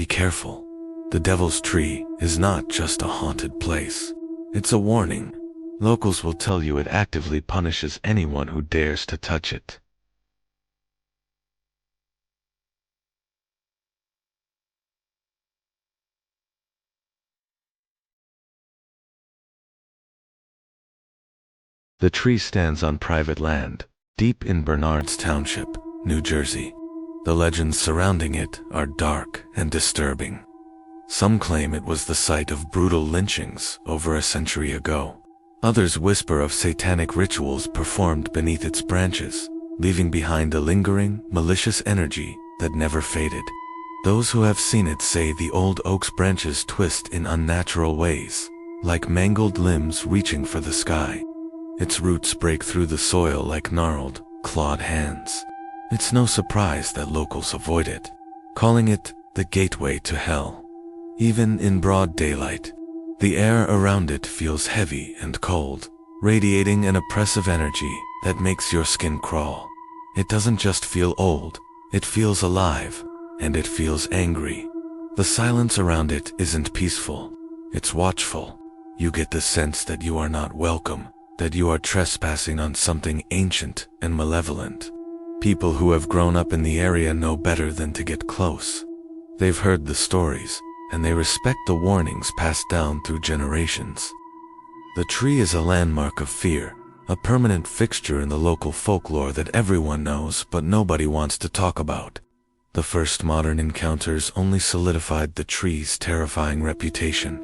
be careful. The Devil's Tree is not just a haunted place. It's a warning. Locals will tell you it actively punishes anyone who dares to touch it. The tree stands on private land, deep in Bernards Township, New Jersey. The legends surrounding it are dark and disturbing. Some claim it was the site of brutal lynchings over a century ago. Others whisper of satanic rituals performed beneath its branches, leaving behind a lingering, malicious energy that never faded. Those who have seen it say the old oak's branches twist in unnatural ways, like mangled limbs reaching for the sky. Its roots break through the soil like gnarled, clawed hands. It's no surprise that locals avoid it, calling it the gateway to hell. Even in broad daylight, the air around it feels heavy and cold, radiating an oppressive energy that makes your skin crawl. It doesn't just feel old, it feels alive, and it feels angry. The silence around it isn't peaceful, it's watchful. You get the sense that you are not welcome, that you are trespassing on something ancient and malevolent. People who have grown up in the area know better than to get close. They've heard the stories, and they respect the warnings passed down through generations. The tree is a landmark of fear, a permanent fixture in the local folklore that everyone knows but nobody wants to talk about. The first modern encounters only solidified the tree's terrifying reputation.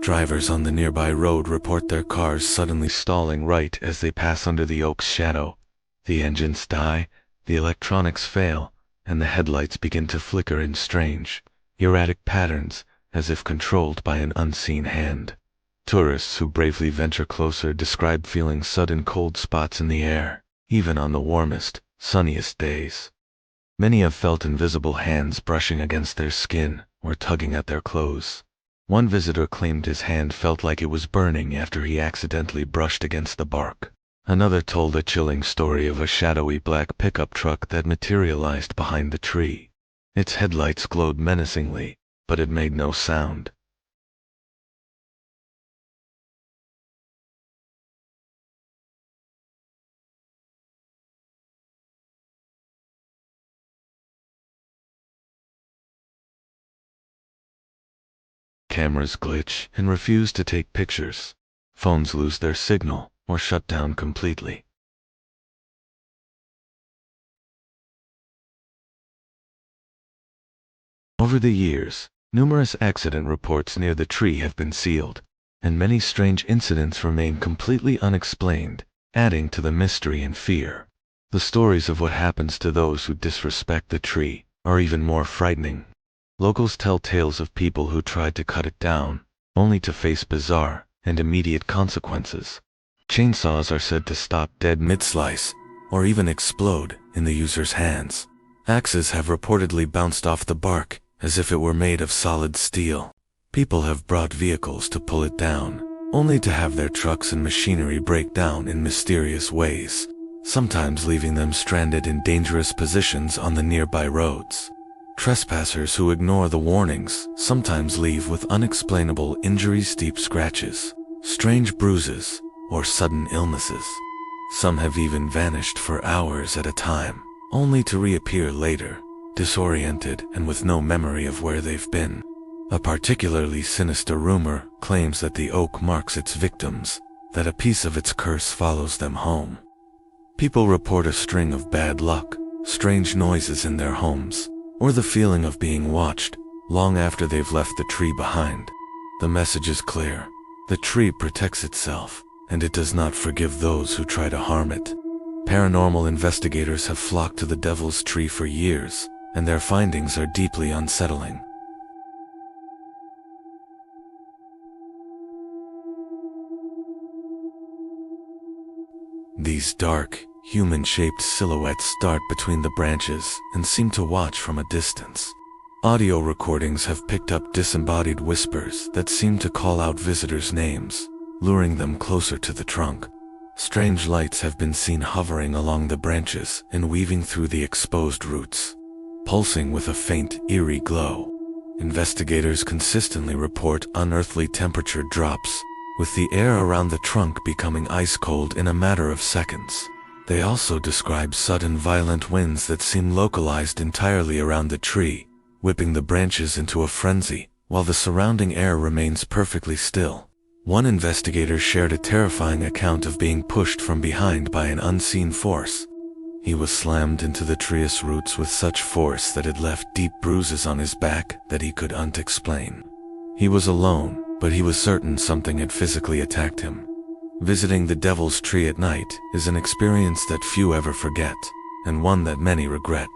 Drivers on the nearby road report their cars suddenly stalling right as they pass under the oak's shadow. The engines die, the electronics fail, and the headlights begin to flicker in strange, erratic patterns, as if controlled by an unseen hand. Tourists who bravely venture closer describe feeling sudden cold spots in the air, even on the warmest, sunniest days. Many have felt invisible hands brushing against their skin or tugging at their clothes. One visitor claimed his hand felt like it was burning after he accidentally brushed against the bark. Another told a chilling story of a shadowy black pickup truck that materialized behind the tree. Its headlights glowed menacingly, but it made no sound. Cameras glitch and refuse to take pictures. Phones lose their signal or shut down completely. Over the years, numerous accident reports near the tree have been sealed, and many strange incidents remain completely unexplained, adding to the mystery and fear. The stories of what happens to those who disrespect the tree are even more frightening. Locals tell tales of people who tried to cut it down, only to face bizarre and immediate consequences. Chainsaws are said to stop dead mid-slice, or even explode in the user's hands. Axes have reportedly bounced off the bark as if it were made of solid steel. People have brought vehicles to pull it down, only to have their trucks and machinery break down in mysterious ways, sometimes leaving them stranded in dangerous positions on the nearby roads. Trespassers who ignore the warnings sometimes leave with unexplainable injuries, deep scratches, strange bruises, or sudden illnesses. Some have even vanished for hours at a time, only to reappear later, disoriented and with no memory of where they've been. A particularly sinister rumor claims that the oak marks its victims, that a piece of its curse follows them home. People report a string of bad luck, strange noises in their homes, or the feeling of being watched, long after they've left the tree behind. The message is clear. The tree protects itself, and it does not forgive those who try to harm it. Paranormal investigators have flocked to the Devil's Tree for years, and their findings are deeply unsettling. These dark, human-shaped silhouettes dart between the branches and seem to watch from a distance. Audio recordings have picked up disembodied whispers that seem to call out visitors' names, luring them closer to the trunk. Strange lights have been seen hovering along the branches and weaving through the exposed roots, pulsing with a faint, eerie glow. Investigators consistently report unearthly temperature drops, with the air around the trunk becoming ice cold in a matter of seconds. They also describe sudden violent winds that seem localized entirely around the tree, whipping the branches into a frenzy, while the surrounding air remains perfectly still. One investigator shared a terrifying account of being pushed from behind by an unseen force. He was slammed into the tree's roots with such force that it left deep bruises on his back that he couldn't explain. He was alone, but he was certain something had physically attacked him. Visiting the Devil's Tree at night is an experience that few ever forget, and one that many regret.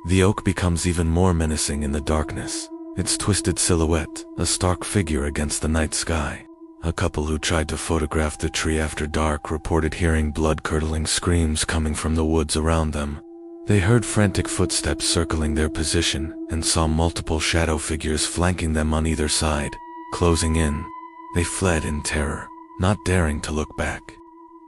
The oak becomes even more menacing in the darkness, its twisted silhouette a stark figure against the night sky. A couple who tried to photograph the tree after dark reported hearing blood-curdling screams coming from the woods around them. They heard frantic footsteps circling their position and saw multiple shadow figures flanking them on either side, closing in. They fled in terror, not daring to look back.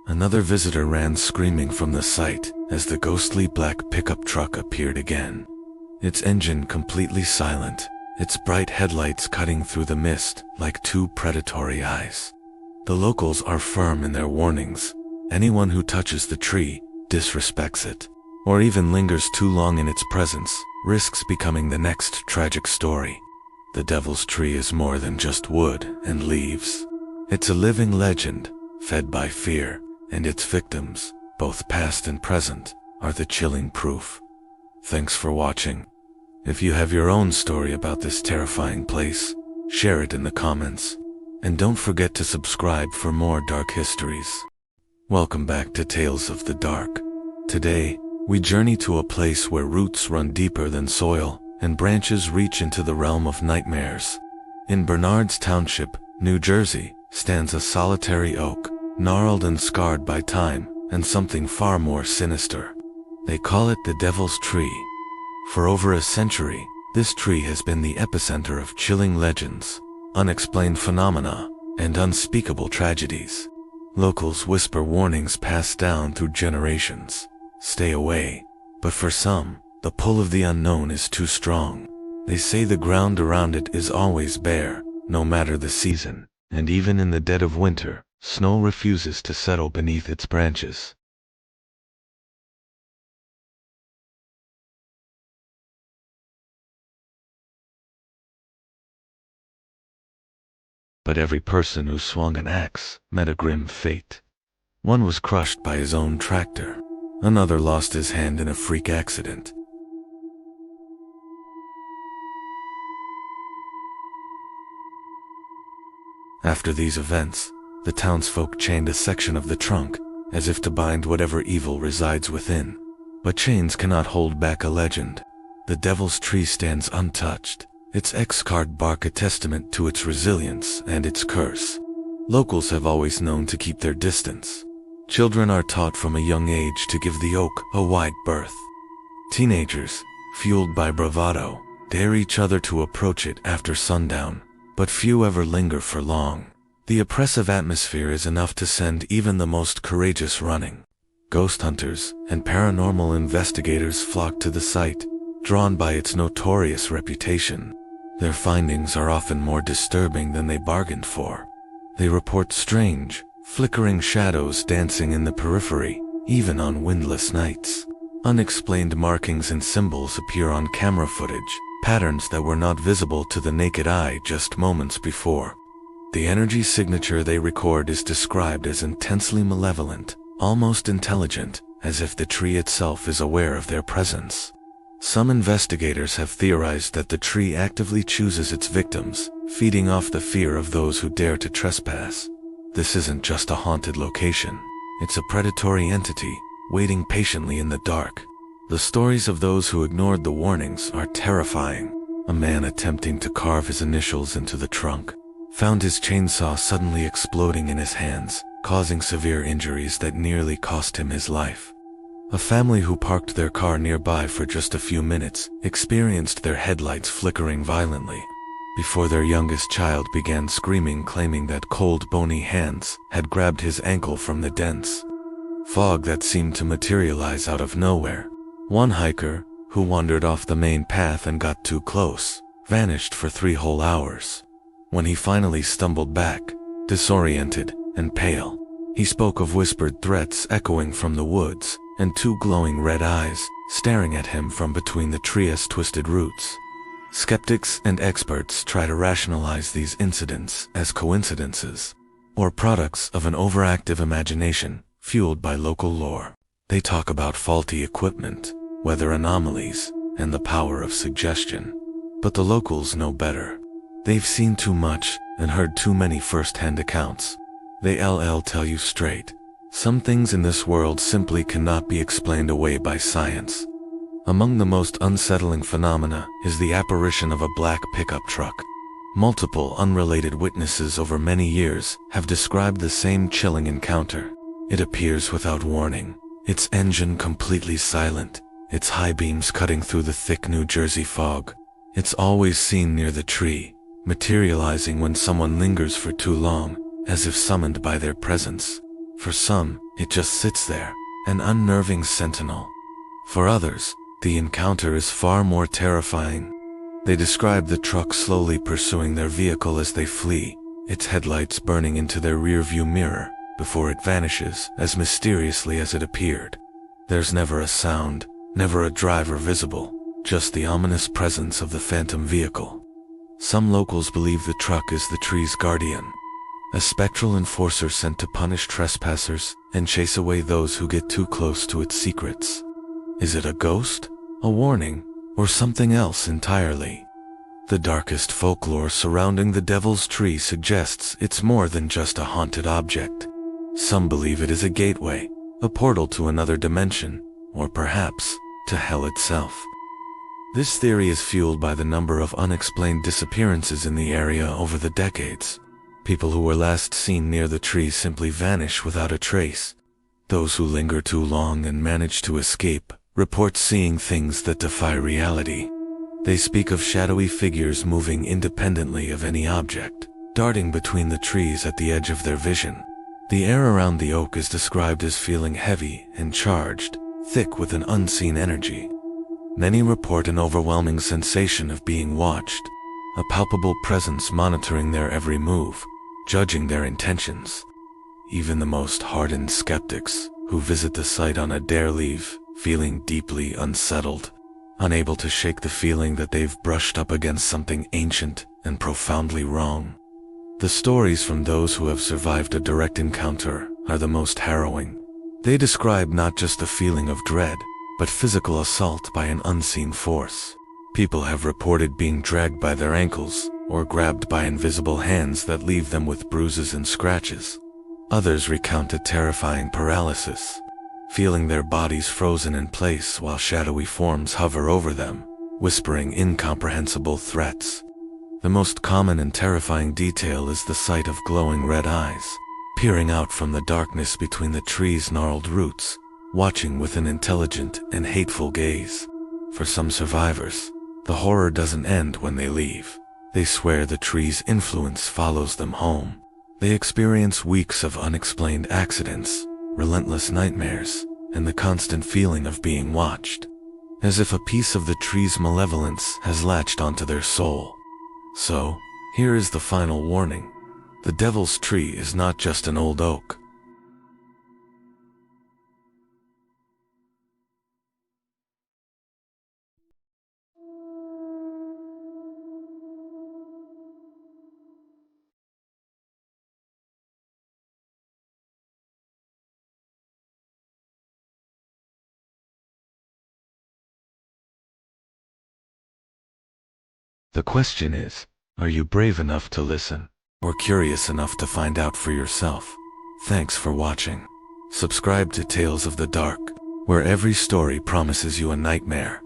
Another visitor ran screaming from the site as the ghostly black pickup truck appeared again. Its engine completely silent, its bright headlights cutting through the mist like two predatory eyes. The locals are firm in their warnings. Anyone who touches the tree, disrespects it, or even lingers too long in its presence, risks becoming the next tragic story. The Devil's Tree is more than just wood and leaves. It's a living legend, fed by fear, and its victims, both past and present, are the chilling proof. Thanks for watching. If you have your own story about this terrifying place, share it in the comments. And don't forget to subscribe for more dark histories. Welcome back to Tales of the Dark. Today, we journey to a place where roots run deeper than soil and branches reach into the realm of nightmares. In Bernards Township, New Jersey, stands a solitary oak, gnarled and scarred by time and something far more sinister. They call it the Devil's Tree. For over a century, this tree has been the epicenter of chilling legends, unexplained phenomena, and unspeakable tragedies. Locals whisper warnings passed down through generations. Stay away. But for some, the pull of the unknown is too strong. They say the ground around it is always bare, no matter the season, and even in the dead of winter, snow refuses to settle beneath its branches. But every person who swung an axe met a grim fate. One was crushed by his own tractor. Another lost his hand in a freak accident. After these events, the townsfolk chained a section of the trunk, as if to bind whatever evil resides within. But chains cannot hold back a legend. The Devil's Tree stands untouched, its X-card bark a testament to its resilience and its curse. Locals have always known to keep their distance. Children are taught from a young age to give the oak a wide berth. Teenagers, fueled by bravado, dare each other to approach it after sundown, but few ever linger for long. The oppressive atmosphere is enough to send even the most courageous running. Ghost hunters and paranormal investigators flock to the site, drawn by its notorious reputation. Their findings are often more disturbing than they bargained for. They report strange, flickering shadows dancing in the periphery, even on windless nights. Unexplained markings and symbols appear on camera footage, patterns that were not visible to the naked eye just moments before. The energy signature they record is described as intensely malevolent, almost intelligent, as if the tree itself is aware of their presence. Some investigators have theorized that the tree actively chooses its victims, feeding off the fear of those who dare to trespass. This isn't just a haunted location. It's a predatory entity, waiting patiently in the dark. The stories of those who ignored the warnings are terrifying. A man attempting to carve his initials into the trunk found his chainsaw suddenly exploding in his hands, causing severe injuries that nearly cost him his life. A family who parked their car nearby for just a few minutes experienced their headlights flickering violently before their youngest child began screaming, claiming that cold, bony hands had grabbed his ankle from the dense fog that seemed to materialize out of nowhere. One hiker, who wandered off the main path and got too close, vanished for 3 whole hours. When he finally stumbled back, disoriented and pale, he spoke of whispered threats echoing from the woods, and 2 glowing red eyes staring at him from between the tree's twisted roots. Skeptics and experts try to rationalize these incidents as coincidences, or products of an overactive imagination fueled by local lore. They talk about faulty equipment, weather anomalies, and the power of suggestion. But the locals know better. They've seen too much and heard too many first-hand accounts. They tell you straight. Some things in this world simply cannot be explained away by science. Among the most unsettling phenomena is the apparition of a black pickup truck. Multiple unrelated witnesses over many years have described the same chilling encounter. It appears without warning, its engine completely silent, its high beams cutting through the thick New Jersey fog. It's always seen near the tree, materializing when someone lingers for too long, as if summoned by their presence. For some, it just sits there, an unnerving sentinel. For others, the encounter is far more terrifying. They describe the truck slowly pursuing their vehicle as they flee, its headlights burning into their rearview mirror before it vanishes as mysteriously as it appeared. There's never a sound, never a driver visible, just the ominous presence of the phantom vehicle. Some locals believe the truck is the tree's guardian, a spectral enforcer sent to punish trespassers and chase away those who get too close to its secrets. Is it a ghost, a warning, or something else entirely? The darkest folklore surrounding the Devil's Tree suggests it's more than just a haunted object. Some believe it is a gateway, a portal to another dimension, or perhaps to hell itself. This theory is fueled by the number of unexplained disappearances in the area over the decades. People who were last seen near the tree simply vanish without a trace. Those who linger too long and manage to escape report seeing things that defy reality. They speak of shadowy figures moving independently of any object, darting between the trees at the edge of their vision. The air around the oak is described as feeling heavy and charged, thick with an unseen energy. Many report an overwhelming sensation of being watched, a palpable presence monitoring their every move, judging their intentions. Even the most hardened skeptics, who visit the site on a dare leave, feeling deeply unsettled, unable to shake the feeling that they've brushed up against something ancient and profoundly wrong. The stories from those who have survived a direct encounter are the most harrowing. They describe not just the feeling of dread, but physical assault by an unseen force. People have reported being dragged by their ankles or grabbed by invisible hands that leave them with bruises and scratches. Others recount a terrifying paralysis, feeling their bodies frozen in place while shadowy forms hover over them, whispering incomprehensible threats. The most common and terrifying detail is the sight of glowing red eyes, peering out from the darkness between the tree's gnarled roots, watching with an intelligent and hateful gaze. For some survivors, the horror doesn't end when they leave. They swear the tree's influence follows them home. They experience weeks of unexplained accidents, relentless nightmares, and the constant feeling of being watched, as if a piece of the tree's malevolence has latched onto their soul. So, here is the final warning. The Devil's Tree is not just an old oak. The question is, are you brave enough to listen, or curious enough to find out for yourself? Thanks for watching. Subscribe to Tales of the Dark, where every story promises you a nightmare.